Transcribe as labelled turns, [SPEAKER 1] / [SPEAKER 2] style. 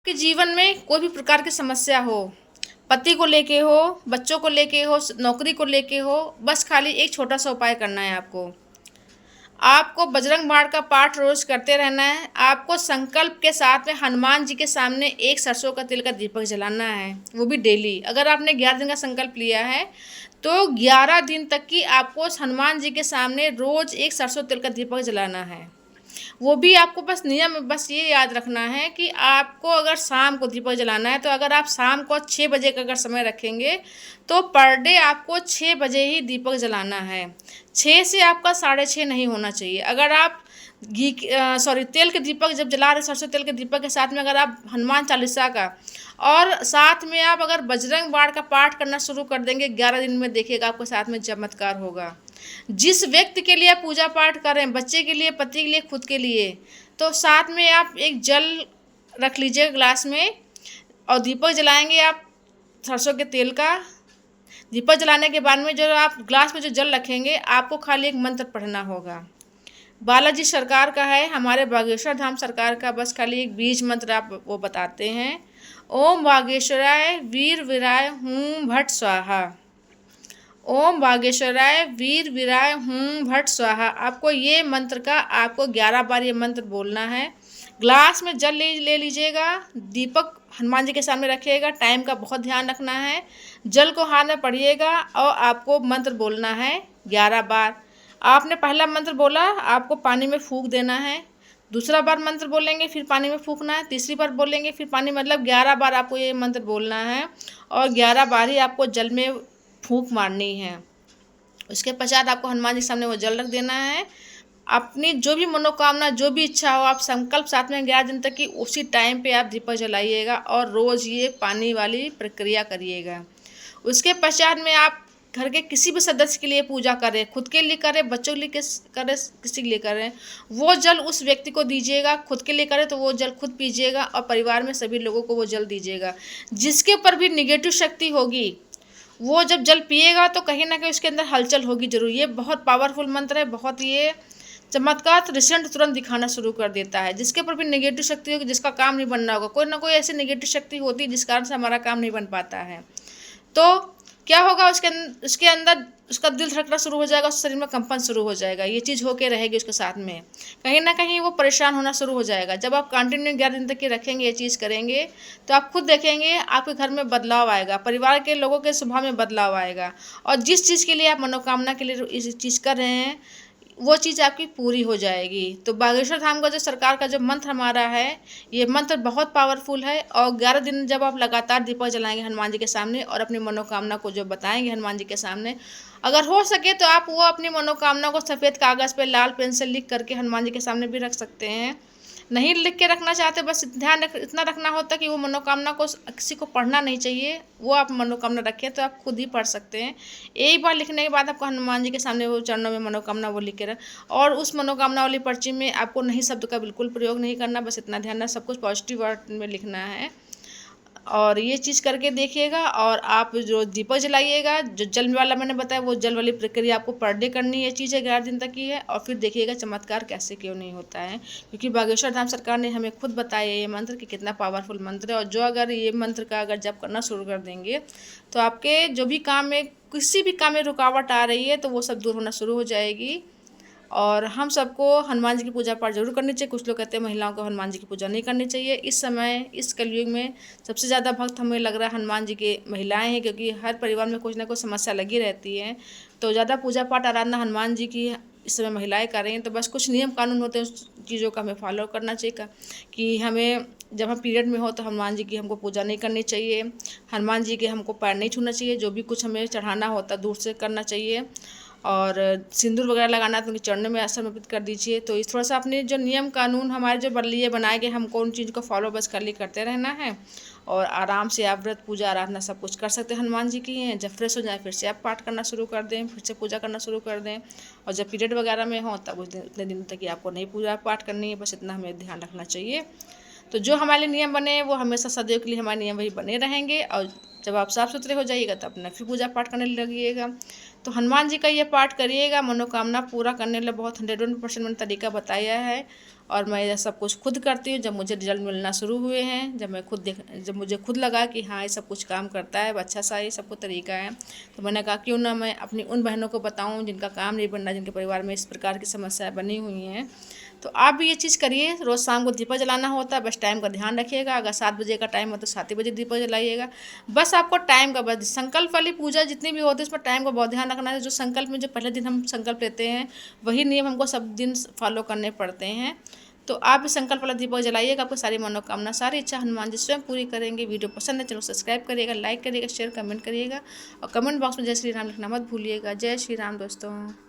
[SPEAKER 1] कि जीवन में कोई भी प्रकार की समस्या हो, पति को लेके हो, बच्चों को लेके हो, नौकरी को लेके हो, बस खाली एक छोटा सा उपाय करना है आपको। आपको बजरंग बाण का पाठ रोज करते रहना है। आपको संकल्प के साथ में हनुमान जी के सामने एक सरसों का तेल का दीपक जलाना है, वो भी डेली। अगर आपने 11 दिन का संकल्प लिया है तो 11 दिन तक की आपको हनुमान जी के सामने रोज एक सरसों तेल का दीपक जलाना है। वो भी आपको बस नियम बस ये याद रखना है कि आपको अगर शाम को दीपक जलाना है तो अगर आप शाम को 6 बजे का अगर समय रखेंगे तो पर डे आपको 6 बजे ही दीपक जलाना है। 6 से आपका 6:30 नहीं होना चाहिए। अगर आप तेल के दीपक जब जला रहे, सरसों तेल के दीपक के साथ में अगर आप हनुमान चालीसा का और साथ में आप अगर बजरंग बाण का पाठ करना शुरू कर देंगे 11 दिन में, देखिएगा आपके साथ में चमत्कार होगा। जिस व्यक्ति के लिए आप पूजा पाठ कर रहे हैं, बच्चे के लिए, पति के लिए, खुद के लिए, तो साथ में आप एक जल रख लीजिए ग्लास में और दीपक जलाएंगे आप सरसों के तेल का। दीपक जलाने के बाद में जो आप ग्लास में जो जल रखेंगे, आपको खाली एक मंत्र पढ़ना होगा। बालाजी सरकार का है, हमारे बागेश्वर धाम सरकार का, बस खाली एक बीज मंत्र आप वो बताते हैं। ओम बागेश्वराय वीर विराय हूँ भट्ट स्वाहा। ओम बागेश्वराय वीर विराय हूँ भट्ट स्वाहा। आपको ये मंत्र का आपको 11 बार ये मंत्र बोलना है। ग्लास में जल ले लीजिएगा, दीपक हनुमान जी के सामने रखिएगा, टाइम का बहुत ध्यान रखना है। जल को हाथ में पढ़िएगा और आपको मंत्र बोलना है 11 बार। आपने पहला मंत्र बोला, आपको पानी में फूंक देना है। दूसरा बार मंत्र बोलेंगे, फिर पानी में फूंकना है। तीसरी बार बोलेंगे, फिर पानी, मतलब 11 बार आपको ये मंत्र बोलना है और 11 बार ही आपको जल में फूंक मारनी है। उसके पश्चात आपको हनुमान जी के सामने वो जल रख देना है। अपनी जो भी मनोकामना, जो भी इच्छा हो, आप संकल्प साथ में 11 दिन तक की उसी टाइम पे आप दीपक जलाइएगा और रोज़ ये पानी वाली प्रक्रिया करिएगा। उसके पश्चात में आप घर के किसी भी सदस्य के लिए पूजा करें, खुद के लिए करें, बच्चों के लिए करें, किसी के लिए करें, वो जल उस व्यक्ति को दीजिएगा। खुद के लिए करें तो वो जल खुद पीजिएगा और परिवार में सभी लोगों को वो जल दीजिएगा। जिसके ऊपर भी निगेटिव शक्ति होगी वो जब जल पिएगा तो कहीं ना कहीं उसके अंदर हलचल होगी जरूर। ये बहुत पावरफुल मंत्र है, बहुत ये चमत्कार रिजल्ट तुरंत दिखाना शुरू कर देता है। जिसके ऊपर भी नेगेटिव शक्ति होगी, जिसका काम नहीं बनना होगा, कोई ना कोई ऐसी नेगेटिव शक्ति होती है जिस कारण से हमारा काम नहीं बन पाता है, तो क्या होगा, उसके अंदर उसका दिल धड़कना शुरू हो जाएगा, उस शरीर में कंपन शुरू हो जाएगा। ये चीज़ होके रहेगी उसके साथ में, कहीं ना कहीं वो परेशान होना शुरू हो जाएगा। जब आप कंटिन्यू 11 दिन तक की रखेंगे, ये चीज़ करेंगे, तो आप खुद देखेंगे आपके घर में बदलाव आएगा, परिवार के लोगों के स्वभाव में बदलाव आएगा और जिस चीज़ के लिए आप मनोकामना के लिए इस चीज़ कर रहे हैं वो चीज़ आपकी पूरी हो जाएगी। तो बागेश्वर धाम का जो सरकार का जो मंत्र हमारा है, ये मंत्र बहुत पावरफुल है और 11 दिन जब आप लगातार दीपक जलाएंगे हनुमान जी के सामने और अपनी मनोकामना को जो बताएंगे हनुमान जी के सामने, अगर हो सके तो आप वो अपनी मनोकामना को सफ़ेद कागज़ पे लाल पेन से लिख करके हनुमान जी के सामने भी रख सकते हैं। नहीं लिख के रखना चाहते, बस इतना रखना होता कि वो मनोकामना को किसी को पढ़ना नहीं चाहिए, वो आप मनोकामना रखें तो आप खुद ही पढ़ सकते हैं। एक बार लिखने के बाद आपको हनुमान जी के सामने वो चरणों में मनोकामना वो लिख के रख, और उस मनोकामना वाली पर्ची में आपको नहीं शब्द का बिल्कुल प्रयोग नहीं करना, बस इतना ध्यान रखना, सब कुछ पॉजिटिव वर्ड में लिखना है। और ये चीज़ करके देखिएगा और आप जो दीपक जलाइएगा, जो जल वाला मैंने बताया, वो जल वाली प्रक्रिया आपको पर डे करनी है। ये चीज़ 11 दिन तक की है और फिर देखिएगा चमत्कार कैसे क्यों नहीं होता है, क्योंकि बागेश्वर धाम सरकार ने हमें खुद बताया ये मंत्र कि कितना पावरफुल मंत्र है। और जो अगर ये मंत्र का अगर जप करना शुरू कर देंगे तो आपके जो भी काम में, किसी भी काम में रुकावट आ रही है तो वो सब दूर होना शुरू हो जाएगी। और हम सबको हनुमान जी की पूजा पाठ जरूर करनी चाहिए। कुछ लोग कहते हैं महिलाओं को हनुमान जी की पूजा नहीं करनी चाहिए। इस समय, इस कलयुग में सबसे ज़्यादा भक्त हमें लग रहा है हनुमान जी के महिलाएं हैं, क्योंकि हर परिवार में कुछ ना कुछ समस्या लगी रहती है। तो ज़्यादा पूजा पाठ आराधना हनुमान जी की इस समय महिलाएं कर रही हैं। तो बस कुछ नियम कानून होते हैं, उस चीज़ों का हमें फॉलो करना चाहिए कि हमें जब हम पीरियड में हो तो हनुमान जी की हमको पूजा नहीं करनी चाहिए, हनुमान जी के हमको पैर नहीं छूना चाहिए, जो भी कुछ हमें चढ़ाना होता दूर से करना चाहिए, और सिंदूर वगैरह लगाना तो उनके चरणों में समर्पित कर दीजिए। तो इस थोड़ा सा अपने जो नियम कानून हमारे जो लिए बनाए गए, हमको उन चीज़ को फॉलो बस करते रहना है और आराम से आप व्रत पूजा आराधना सब कुछ कर सकते हैं हनुमान जी की हैं। जब फ्रेश हो जाए फिर से आप पाठ करना शुरू कर दें, फिर से पूजा करना शुरू कर दें। और जब पीरियड वगैरह में हो तब उतने दिन तक कि आपको नहीं पूजा पाठ करनी है, बस इतना हमें ध्यान रखना चाहिए। तो जो हमारे नियम बने वो हमेशा सदैव के लिए हमारे नियम वही बने रहेंगे। और जब आप साफ़ सुथरे हो जाइएगा तो अपना फिर पूजा पाठ करने लगिएगा। तो हनुमान जी का ये पाठ करिएगा, मनोकामना पूरा करने के लिए बहुत 100% मैंने तरीका बताया है। और मैं यह सब कुछ खुद करती हूँ। जब मुझे रिजल्ट मिलना शुरू हुए हैं, जब मुझे खुद लगा कि हाँ ये सब कुछ काम करता है, अच्छा सा ये सब कुछ तरीका है, तो मैंने कहा क्यों ना मैं अपनी उन बहनों को बताऊँ जिनका काम नहीं बन रहा, जिनके परिवार में इस प्रकार की समस्याएं बनी हुई हैं। तो आप भी ये चीज़ करिए। रोज़ शाम को दीपक जलाना होता है, बस टाइम का ध्यान रखिएगा। अगर 7 बजे का टाइम हो तो 7 ही बजे दीपक जलाइएगा। बस आपको टाइम का, बस संकल्प वाली पूजा जितनी भी होती है उसमें टाइम का बहुत ध्यान रखना है। जो संकल्प में जो पहले दिन हम संकल्प लेते हैं वही नियम हमको सब दिन फॉलो करने पड़ते हैं। तो आप भी संकल्प वाला दीपक जलाइएगा, आपको सारी मनोकामना, सारी इच्छा हनुमान जी स्वयं पूरी करेंगे। वीडियो पसंद है चैनल सब्सक्राइब करिएगा, लाइक करिएगा, शेयर कमेंट करिएगा और कमेंट बॉक्स में जय श्री राम लिखना मत भूलिएगा। जय श्री राम दोस्तों।